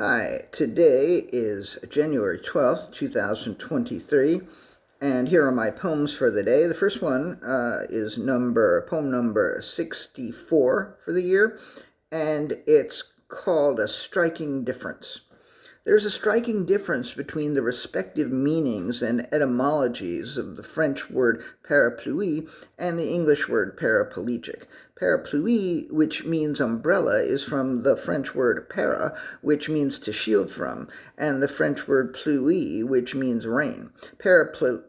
Hi, today is January 12th, 2023, and here are my poems for the day. The first one is poem number 64 for the year, and it's called A Striking Difference. There's a striking difference between the respective meanings and etymologies of the French word parapluie and the English word paraplegic. Parapluie, which means umbrella, is from the French word para, which means to shield from, and the French word pluie, which means rain. Paraplegic,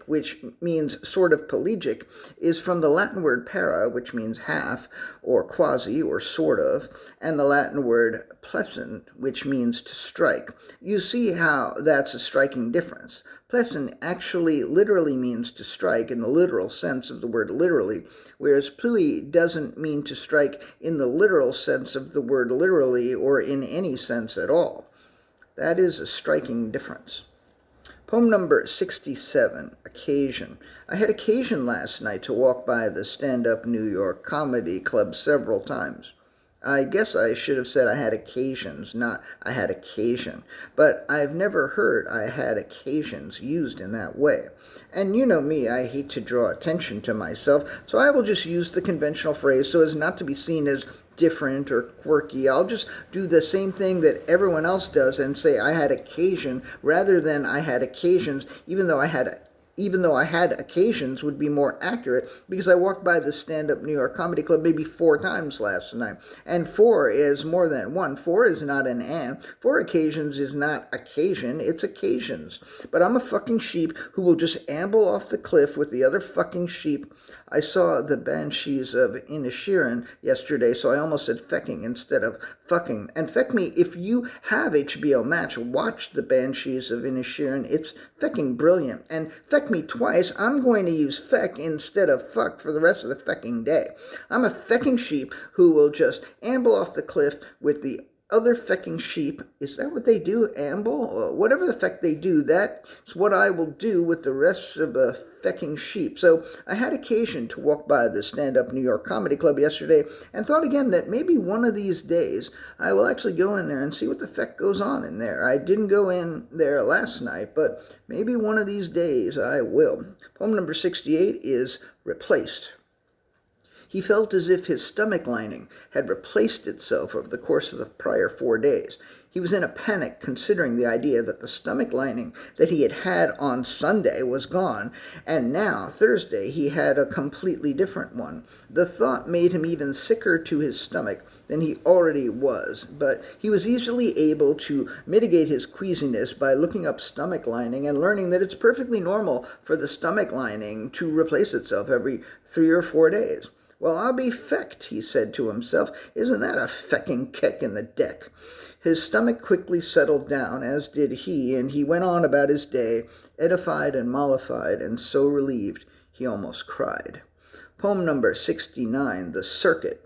which means sort of pelagic, is from the Latin word para, which means half, or quasi, or sort of, and the Latin word Plēssein, which means to strike. You see how that's a striking difference. Plēssein actually literally means to strike in the literal sense of the word literally, whereas pluie doesn't mean to strike in the literal sense of the word literally or in any sense at all. That is a striking difference. Poem number 67, Occasion. I had occasion last night to walk by the stand-up New York Comedy Club several times. I guess I should have said I had occasions, not I had occasion. But I've never heard I had occasions used in that way. And you know me, I hate to draw attention to myself, so I will just use the conventional phrase so as not to be seen as different or quirky. I'll just do the same thing that everyone else does and say I had occasion rather than I had occasions, even though I had occasions would be more accurate because I walked by the stand-up New York Comedy Club maybe 4 times last night. And 4 is more than 1. 4 is not an and. 4 occasions is not occasion, it's occasions. But I'm a fucking sheep who will just amble off the cliff with the other fucking sheep. I saw the Banshees of Inisherin yesterday, so I almost said fecking instead of fucking. And feck me, if you have HBO Max, watch the Banshees of Inisherin. It's fecking brilliant. And feck me twice, I'm going to use feck instead of fuck for the rest of the fecking day. I'm a fecking sheep who will just amble off the cliff with the other fecking sheep. Is that what they do? Amble? Whatever the feck they do, that's what I will do with the rest of the fecking sheep. So I had occasion to walk by the stand-up New York Comedy Club yesterday and thought again that maybe one of these days I will actually go in there and see what the feck goes on in there. I didn't go in there last night, but maybe one of these days I will. Poem number 68 is Replaced. He felt as if his stomach lining had replaced itself over the course of the prior 4 days. He was in a panic considering the idea that the stomach lining that he had on Sunday was gone, and now, Thursday, he had a completely different one. The thought made him even sicker to his stomach than he already was, but he was easily able to mitigate his queasiness by looking up stomach lining and learning that it's perfectly normal for the stomach lining to replace itself every 3 or 4 days. Well, I'll be fecked, he said to himself. Isn't that a fecking kick in the deck? His stomach quickly settled down, as did he, and he went on about his day, edified and mollified, and so relieved he almost cried. Poem number 69, The Circuit.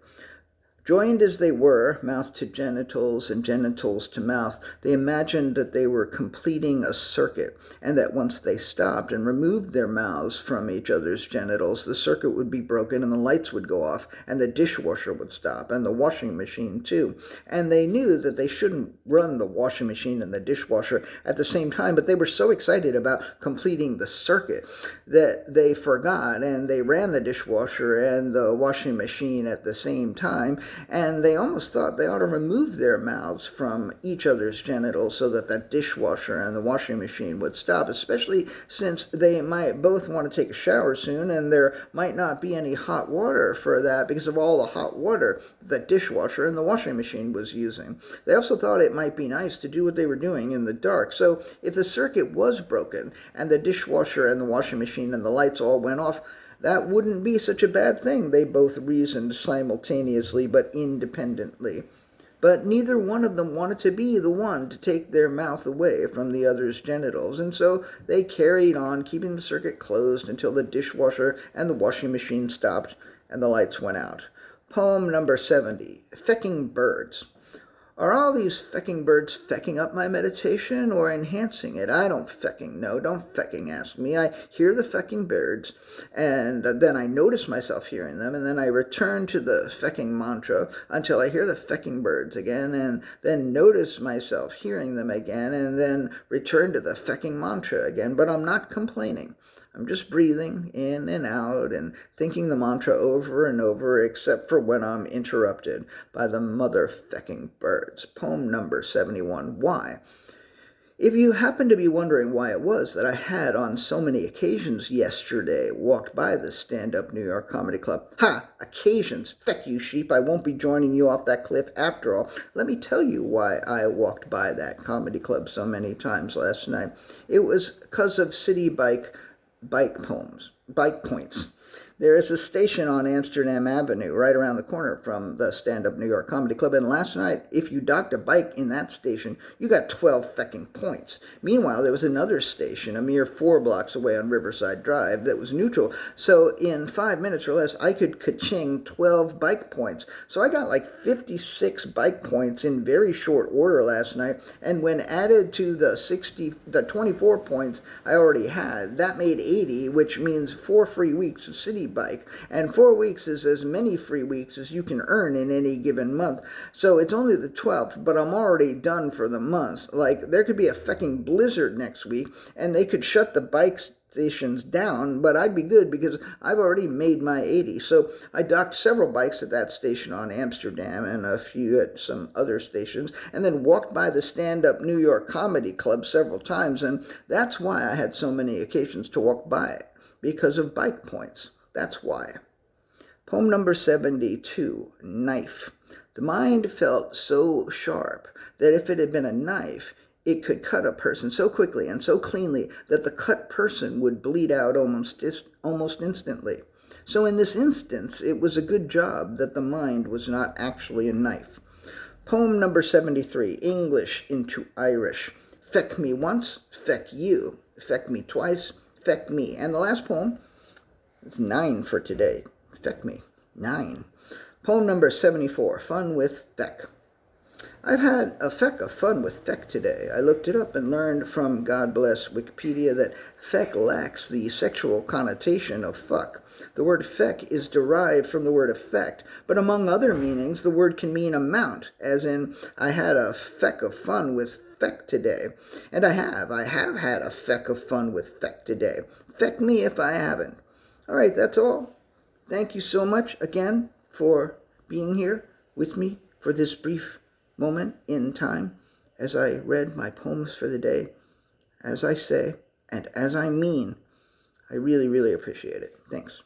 Joined as they were, mouth to genitals and genitals to mouth, they imagined that they were completing a circuit, and that once they stopped and removed their mouths from each other's genitals, the circuit would be broken and the lights would go off, and the dishwasher would stop, and the washing machine too. And they knew that they shouldn't run the washing machine and the dishwasher at the same time, but they were so excited about completing the circuit that they forgot, and they ran the dishwasher and the washing machine at the same time, and they almost thought they ought to remove their mouths from each other's genitals so that that dishwasher and the washing machine would stop, especially since they might both want to take a shower soon, and there might not be any hot water for that because of all the hot water the dishwasher and the washing machine was using. They also thought it might be nice to do what they were doing in the dark, so if the circuit was broken and the dishwasher and the washing machine and the lights all went off, that wouldn't be such a bad thing, they both reasoned simultaneously but independently. But neither one of them wanted to be the one to take their mouth away from the other's genitals, and so they carried on, keeping the circuit closed until the dishwasher and the washing machine stopped and the lights went out. Poem number 70, Fecking Birds. Are all these fecking birds fecking up my meditation or enhancing it? I don't fecking know. Don't fecking ask me. I hear the fecking birds, and then I notice myself hearing them, and then I return to the fecking mantra until I hear the fecking birds again, and then notice myself hearing them again, and then return to the fecking mantra again. But I'm not complaining. I'm just breathing in and out and thinking the mantra over and over, except for when I'm interrupted by the mother-fecking birds. Poem number 71, Why? If you happen to be wondering why it was that I had on so many occasions yesterday walked by the stand-up New York Comedy Club, occasions, feck you sheep, I won't be joining you off that cliff after all. Let me tell you why I walked by that comedy club so many times last night. It was because of city bike points. There is a station on Amsterdam Avenue right around the corner from the stand-up New York Comedy Club, and last night, if you docked a bike in that station, you got 12 fecking points. Meanwhile, there was another station a mere 4 blocks away on Riverside Drive that was neutral, so in 5 minutes or less, I could ka-ching 12 bike points. So I got like 56 bike points in very short order last night, and when added to the 24 points I already had, that made 80, which means 4 free weeks of city bike, and 4 weeks is as many free weeks as you can earn in any given month. So it's only the 12th, but I'm already done for the month. Like, there could be a fecking blizzard next week, and they could shut the bike stations down, but I'd be good because I've already made my 80. So I docked several bikes at that station on Amsterdam and a few at some other stations, and then walked by the stand-up New York Comedy Club several times, and that's why I had so many occasions to walk by it, because of bike points. That's why. Poem number 72, Knife. The mind felt so sharp that if it had been a knife, it could cut a person so quickly and so cleanly that the cut person would bleed out almost instantly. So in this instance, it was a good job that the mind was not actually a knife. Poem number 73, English into Irish. Feck me once, feck you. Feck me twice, feck me. And the last poem, it's 9 for today. Feck me. 9. Poem number 74, Fun with Feck. I've had a feck of fun with feck today. I looked it up and learned from, God bless Wikipedia, that feck lacks the sexual connotation of fuck. The word feck is derived from the word effect, but among other meanings, the word can mean amount, as in, I had a feck of fun with feck today. And I have had a feck of fun with feck today. Feck me if I haven't. All right, that's all. Thank you so much again for being here with me for this brief moment in time as I read my poems for the day. As I say, and as I mean, I really, really appreciate it. Thanks.